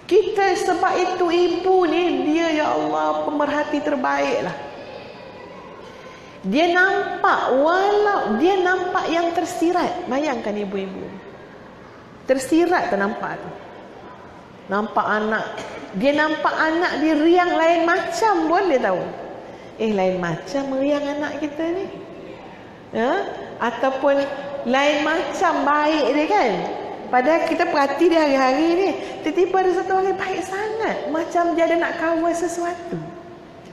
Kita sebab itu ibu ni, dia ya Allah pemerhati terbaik lah. Dia nampak, walau dia nampak yang tersirat. Bayangkan ibu-ibu, tersirat ternampak tu. Nampak anak, dia nampak anak dia riang lain macam pun dia tahu. Lain macam meriang anak kita ni, ataupun lain macam baik dia kan. Padahal kita perhati dia hari-hari ni, tiba-tiba ada satu hari baik sangat, macam dia ada nak kawal sesuatu.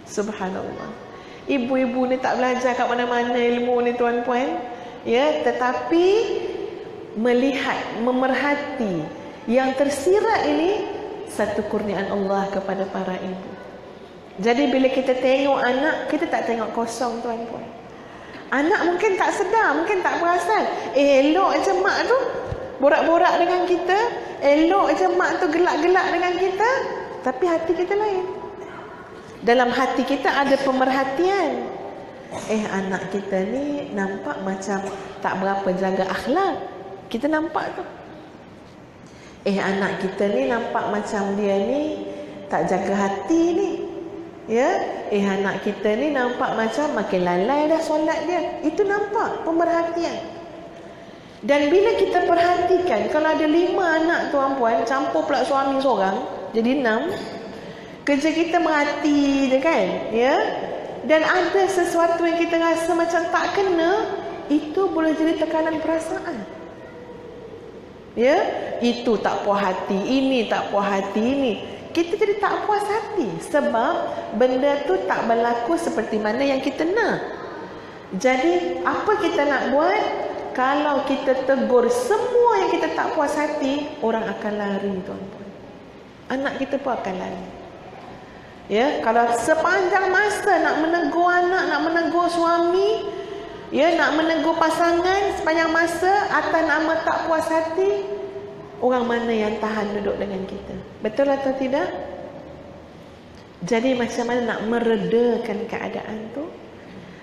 Subhanallah. Ibu-ibu ni tak belajar kat mana-mana ilmu ni tuan-puan, ya, tetapi melihat, memerhati yang tersirat ini satu kurniaan Allah kepada para ibu. Jadi bila kita tengok anak, kita tak tengok kosong tuan-puan. Anak mungkin tak sedar, mungkin tak perasan. Elok je mak tu borak-borak dengan kita, elok je mak tu gelak-gelak dengan kita, tapi hati kita lain. Dalam hati kita ada pemerhatian. Anak kita ni nampak macam tak berapa jaga akhlak. Kita nampak tu. Anak kita ni nampak macam dia ni tak jaga hati ni. Ya, anak kita ni nampak macam makin lalai dah solat dia. Itu nampak pemerhatian. Dan bila kita perhatikan, kalau ada 5 anak tuan-puan, campur pula suami seorang, jadi 6. Kerja kita merhati je kan, ya. Dan ada sesuatu yang kita rasa macam tak kena, itu boleh jadi tekanan perasaan. Ya, itu tak puas hati, ini tak puas hati, ini. Kita jadi tak puas hati sebab benda tu tak berlaku seperti mana yang kita nak. Jadi apa kita nak buat? Kalau kita tegur semua yang kita tak puas hati, orang akan lari tuan-tuan. Anak kita pun akan lari. Ya, kalau sepanjang masa nak menegur anak, nak menegur suami, ya, nak menegur pasangan sepanjang masa atas nama tak puas hati, orang mana yang tahan duduk dengan kita? Betul atau tidak? Jadi macam mana nak meredakan keadaan tu?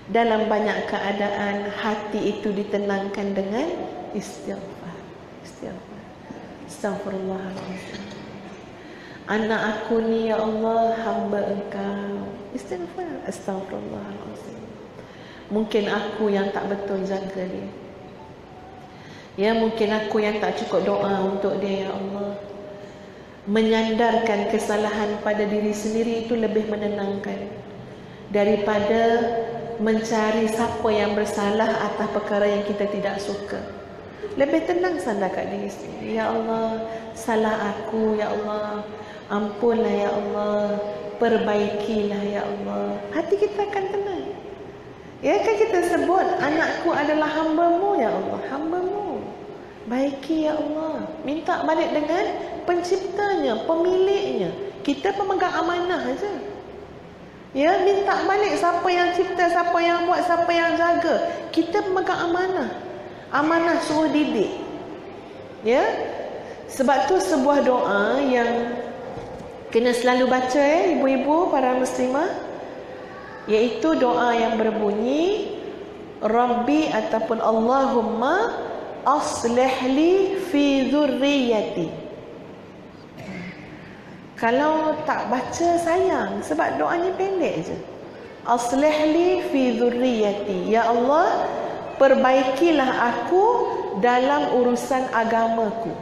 Dalam banyak keadaan hati itu ditenangkan dengan istighfar. Istighfar. Astaghfirullahaladzim. Anak aku ni ya Allah hamba Engkau. Istighfar. Astaghfirullahaladzim. Mungkin aku yang tak betul jaga dia. Ya, mungkin aku yang tak cukup doa untuk dia ya Allah. Menyandarkan kesalahan pada diri sendiri itu lebih menenangkan daripada mencari siapa yang bersalah atas perkara yang kita tidak suka. Lebih tenang sandar kat diri sendiri. Ya Allah, salah aku ya Allah, ampunlah ya Allah, perbaikilah ya Allah. Hati kita akan tenang. Ya kan kita sebut, anakku adalah hamba-Mu ya Allah, hamba-Mu. Baiki ya Allah. Minta balik dengan penciptanya, pemiliknya. Kita pemegang amanah aja. Ya, minta balik siapa yang cipta, siapa yang buat, siapa yang jaga. Kita pemegang amanah. Amanah suruh didik. Ya. Sebab tu sebuah doa yang kena selalu baca ibu-ibu para muslimah, iaitu doa yang berbunyi Rabbi ataupun Allahumma aslih li fi dhurriyyati. Kalau tak baca sayang, sebab doanya pendek je. Aslih li fi dhurriyyati. Ya Allah, perbaikilah aku dalam urusan agamaku.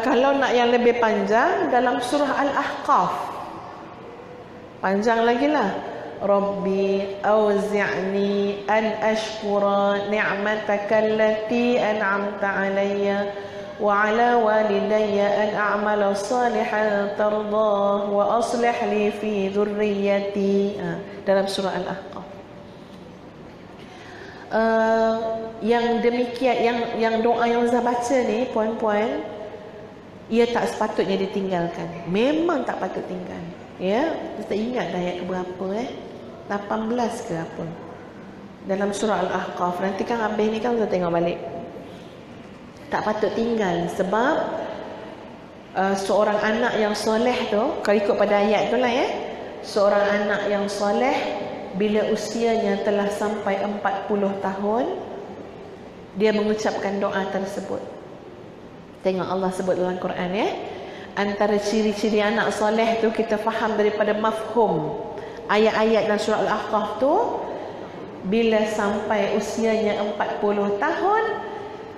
Kalau nak yang lebih panjang, dalam surah Al-Ahqaf, panjang lagi lah. Rabbi awzi'ni an ashkura ni'mataka allati an'amta alayya wa ala walidayya an a'mala salihan tardah wa aslih li fi dhurriyyati. Dalam surah Al-Ahqaf. Yang demikian, yang doa yang Ustaz baca ni puan-puan, ia tak sepatutnya ditinggalkan. Memang tak patut tinggal. Ya, Ustaz ingat dah ayat berapa 18 ke apa dalam surah Al-Ahqaf. Nanti kan habis ni kan Ustaz tengok balik. Tak patut tinggal sebab seorang anak yang soleh tu, kalau ikut pada ayat tu lah ya, seorang anak yang soleh bila usianya telah sampai 40 tahun, dia mengucapkan doa tersebut. Tengok Allah sebut dalam Quran ya. Antara ciri-ciri anak soleh tu kita faham daripada mafhum ayat-ayat dalam surah Al-Ahqaf tu, bila sampai usianya 40 tahun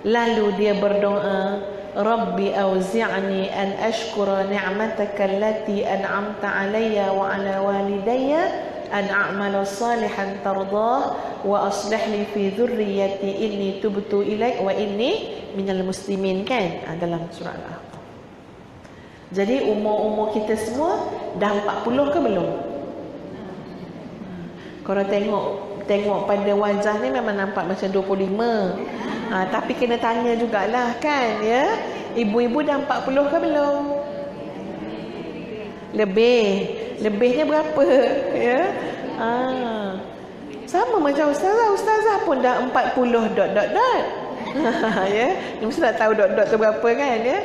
lalu dia berdoa, Rabbi auzi'ni an ashkura ni'mataka allati an'amta alayya wa ala walidayya an a'mala salihan tardah wa aslih li fi dhurriyyati inni tubtu ilaik wa inni minal muslimin, kan? Dalam surah Al-Ahqaf. Jadi umur-umur kita semua dah 40 ke belum? Kalau tengok pada wajah ni memang nampak macam 25. Tapi kena tanya jugalah, kan, ya. Ibu-ibu dah 40 ke belum? Lebihnya berapa, ya? Sama macam ustazah pun dah 40 dot. Ya, ni mesti nak tahu dot tu berapa, kan, ya.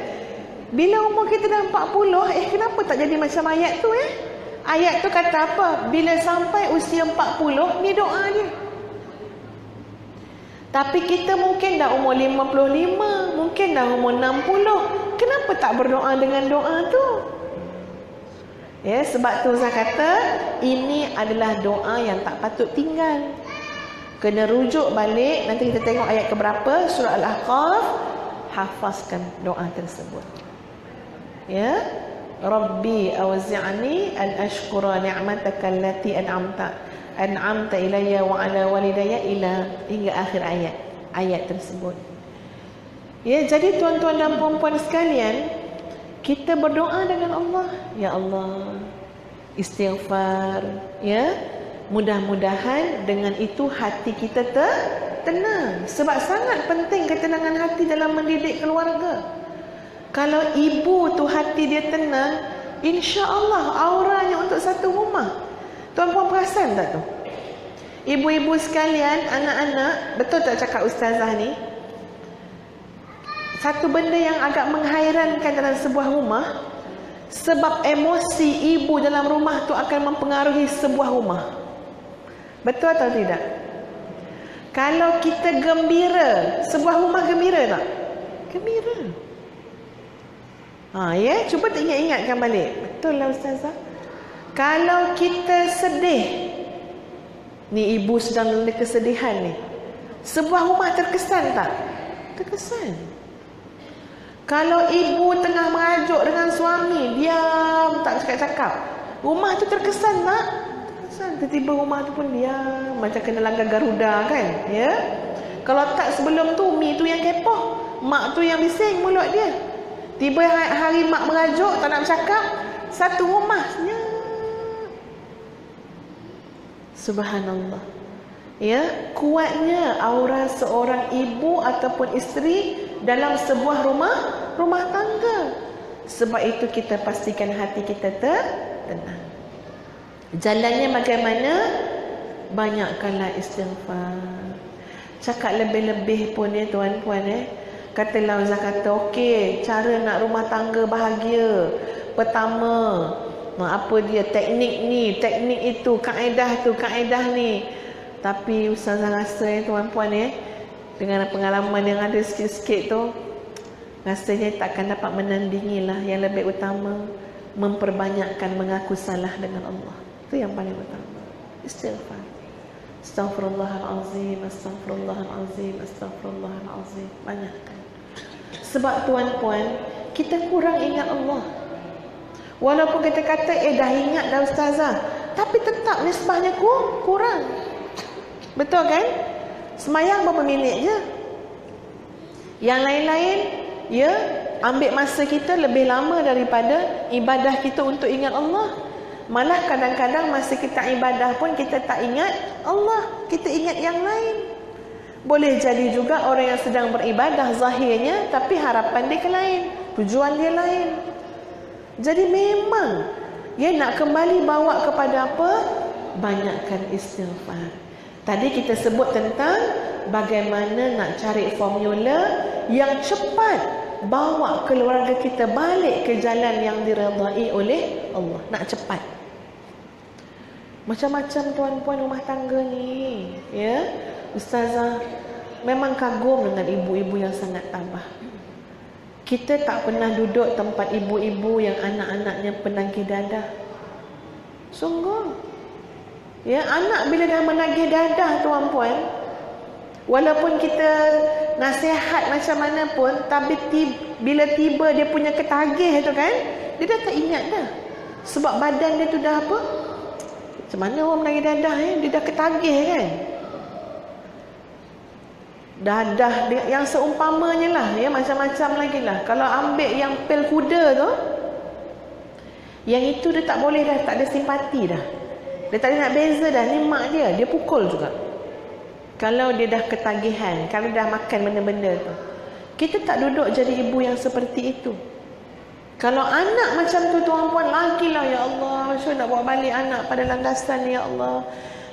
Bila umur kita dah 40, kenapa tak jadi macam ayat tu, ya? Ayat tu kata apa? Bila sampai usia 40, ni doa dia. Tapi kita mungkin dah umur 55, mungkin dah umur 60. Kenapa tak berdoa dengan doa tu? Ya, sebab tu saya kata ini adalah doa yang tak patut tinggal. Kena rujuk balik. Nanti kita tengok ayat keberapa surah Al-Ahqaf. Hafazkan doa tersebut. Ya, Rabbi awzi'ni an ashkura ni'mataka allati an'amta ilayya wa ala walidayya hingga akhir ayat tersebut. Ya, jadi tuan-tuan dan puan-puan sekalian, kita berdoa dengan Allah, ya Allah, istighfar, ya. Mudah-mudahan dengan itu hati kita tenang. Sebab sangat penting ketenangan hati dalam mendidik keluarga. Kalau ibu tu hati dia tenang, insya-Allah auranya untuk satu rumah. Tuan-puan perasan tak tu? Ibu-ibu sekalian, anak-anak, betul tak cakap ustazah ni? Satu benda yang agak menghairankan dalam sebuah rumah, sebab emosi ibu dalam rumah tu akan mempengaruhi sebuah rumah. Betul atau tidak? Kalau kita gembira, sebuah rumah gembira tak? Gembira. Ya, cuba ingat-ingatkan balik. Betul lah ustazah. Kalau kita sedih, ni ibu sedang dalam kesedihan ni, sebuah rumah terkesan tak? Terkesan. Kalau ibu tengah merajuk dengan suami, diam, tak cakap-cakap, rumah tu terkesan tak? Terkesan. Tiba-tiba rumah tu pun diam, macam kena langgar Garuda, kan? Ya. Kalau tak sebelum tu, Mi tu yang kepoh, mak tu yang bising mulut dia. Tiba hari mak merajuk, tak nak bercakap, satu rumah senyap. Subhanallah. Ya, kuatnya aura seorang ibu ataupun isteri dalam sebuah rumah tangga. Sebab itu kita pastikan hati kita tenang. Jalannya bagaimana? Banyakkanlah istighfar. Cakap lebih-lebih pun ya tuan-puan, Katalah Ustaz kata, okey, cara nak rumah tangga bahagia. Pertama, apa dia, teknik itu, kaedah ni. Tapi Ustaz rasa tuan-puan dengan pengalaman yang ada sikit-sikit tu, rasanya takkan dapat menandingilah. Yang lebih utama, memperbanyakkan mengaku salah dengan Allah. Itu yang paling utama. Istighfar. Astaghfirullahalazim, astaghfirullahalazim, astaghfirullahalazim. Banyakkan. Sebab tuan-puan, kita kurang ingat Allah. Walaupun kita kata dah ingat dah ustazah, tapi tetap nisbahnya kurang. Betul kan? Semayang berapa minit je? Yang lain-lain, ya, ambil masa kita lebih lama daripada ibadah kita untuk ingat Allah. Malah kadang-kadang masa kita ibadah pun kita tak ingat Allah, kita ingat yang lain. Boleh jadi juga orang yang sedang beribadah zahirnya, tapi harapan dia ke lain, tujuan dia lain. Jadi memang nak kembali bawa kepada apa? Banyakkan istighfar. Tadi kita sebut tentang bagaimana nak cari formula yang cepat bawa keluarga kita balik ke jalan yang diredai oleh Allah. Nak cepat. Macam-macam tuan-puan rumah tangga ni, Ustazah memang kagum dengan ibu-ibu yang sangat tabah. Kita tak pernah duduk tempat ibu-ibu yang anak-anaknya penagih dadah. Sungguh. Ya, anak bila dah menagih dadah tuan-puan, walaupun kita nasihat macam mana pun, tapi bila tiba dia punya ketagih tu kan, dia dah tak ingat dah. Sebab badan dia tu dah apa? Macam mana orang menagih dadah dia dah ketagih kan? Dadah yang seumpamanya lah, ya, macam-macam lagi lah. Kalau ambil yang pel kuda tu, yang itu dia tak boleh dah, tak ada simpati dah. Dia tak ada nak beza dah, ni mak dia pukul juga. Kalau dia dah ketagihan, kalau dah makan benda-benda tu. Kita tak duduk jadi ibu yang seperti itu. Kalau anak macam tu tuan-puan, lagilah, ya Allah, macam nak bawa balik anak pada landasan ni, ya Allah.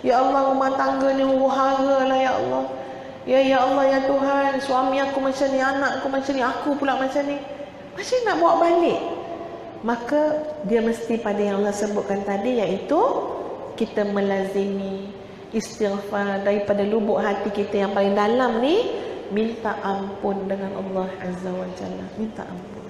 Ya Allah, rumah tangga ni huru-hara lah, ya Allah. Ya Allah, ya Tuhan, suami aku macam ni, anak aku macam ni, aku pula macam ni. Macam nak bawa balik? Maka dia mesti pada yang Allah sebutkan tadi, iaitu kita melazimi istighfar daripada lubuk hati kita yang paling dalam ni, minta ampun dengan Allah Azza wa Jalla. Minta ampun.